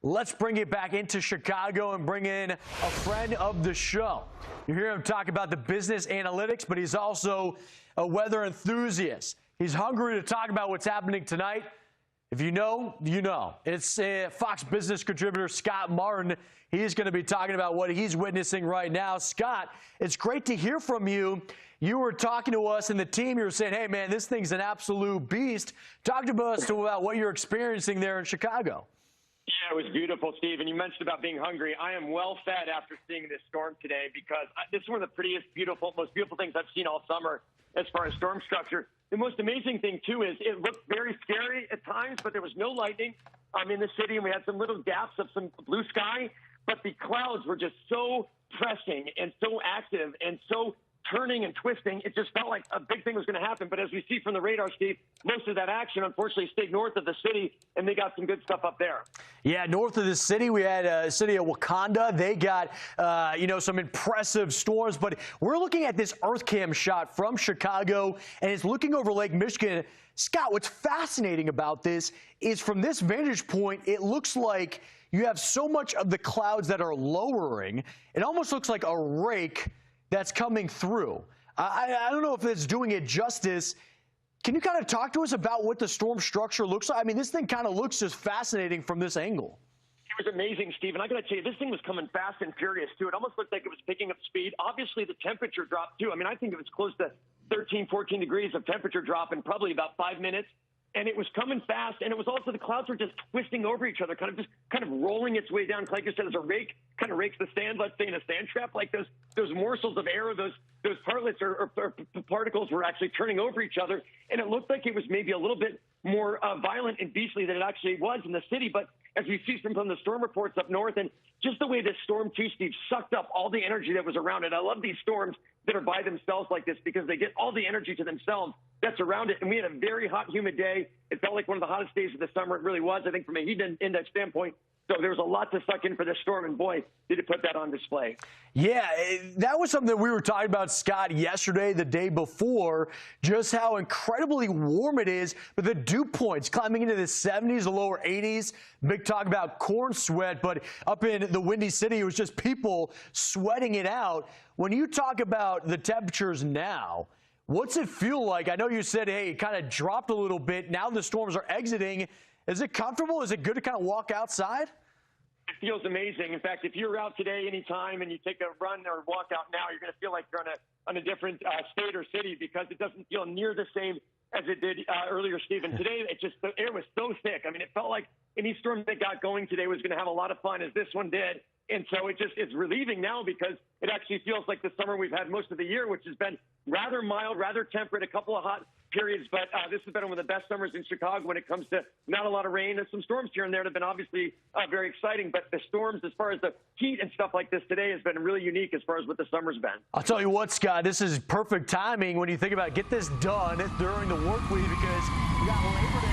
Let's bring it back into Chicago and bring in a friend of the show. You hear him talk about the business analytics, but he's also a weather enthusiast. He's hungry to talk about what's happening tonight. If you know, you know. It's Fox Business contributor Scott Martin. He's going to be talking about what he's witnessing right now. Scott, it's great to hear from you. You were talking to us and the team. You were saying, hey, man, this thing's an absolute beast. Talk to us about what you're experiencing there in Chicago. Yeah, it was beautiful, Steve. And you mentioned about being hungry. I am well fed after seeing this storm today because this is one of the prettiest, most beautiful things I've seen all summer as far as storm structure. The most amazing thing, too, is it looked very scary at times, but there was no lightning in the city, and we had some little gaps of some blue sky. But the clouds were just so pressing and so active and so turning and twisting. It just felt like a big thing was going to happen. But as we see from the radar, Steve, most of that action, unfortunately, stayed north of the city, and they got some good stuff up there. Yeah, north of the city, we had the city of Wakanda. They got, some impressive storms. But we're looking at this Earth Cam shot from Chicago, and it's looking over Lake Michigan. Scott, what's fascinating about this is from this vantage point, it looks like you have so much of the clouds that are lowering. It almost looks like a rake that's coming through. I don't know if it's doing it justice. Can you kind of talk to us about what the storm structure looks like? I mean, this thing kind of looks just fascinating from this angle. It was amazing, Steve. And I got to tell you, this thing was coming fast and furious, too. It almost looked like it was picking up speed. Obviously, the temperature dropped, too. I mean, I think it was close to 13, 14 degrees of temperature drop in probably about 5 minutes. And it was coming fast, and it was also the clouds were just twisting over each other, kind of rolling its way down. Like you said, as a rake kind of rakes the sand, let's say in a sand trap, like those morsels of air, those partlets or particles were actually turning over each other, and it looked like it was maybe a little bit more violent and beastly than it actually was in the city. But as we see from the storm reports up north, and just the way this storm, too, Steve, sucked up all the energy that was around it. I love these storms that are by themselves like this because they get all the energy to themselves that's around it. And we had a very hot, humid day. It felt like one of the hottest days of the summer. It really was, I think, from a heat index standpoint. So there was a lot to suck in for this storm, and boy, did it put that on display. Yeah, that was something that we were talking about, Scott, yesterday, the day before, just how incredibly warm it is. But the dew points climbing into the 70s, the lower 80s. Big talk about corn sweat, but up in the Windy City, it was just people sweating it out. When you talk about the temperatures now, what's it feel like? I know you said, hey, it kind of dropped a little bit. Now the storms are exiting. Is it comfortable? Is it good to kind of walk outside? It feels amazing. In fact, if you're out today anytime and you take a run or walk out now, you're going to feel like you're on a different state or city because it doesn't feel near the same as it did earlier, Stephen. Today, the air was so thick. I mean, it felt like any storm that got going today was going to have a lot of fun, as this one did. And so it's relieving now because it actually feels like the summer we've had most of the year, which has been rather mild, rather temperate, a couple of hot periods. But this has been one of the best summers in Chicago when it comes to not a lot of rain and some storms here and there that have been obviously very exciting. But the storms, as far as the heat and stuff like this today, has been really unique as far as what the summer's been. I'll tell you what, Scott, this is perfect timing when you think about get this done during the work week because we got Labor Day.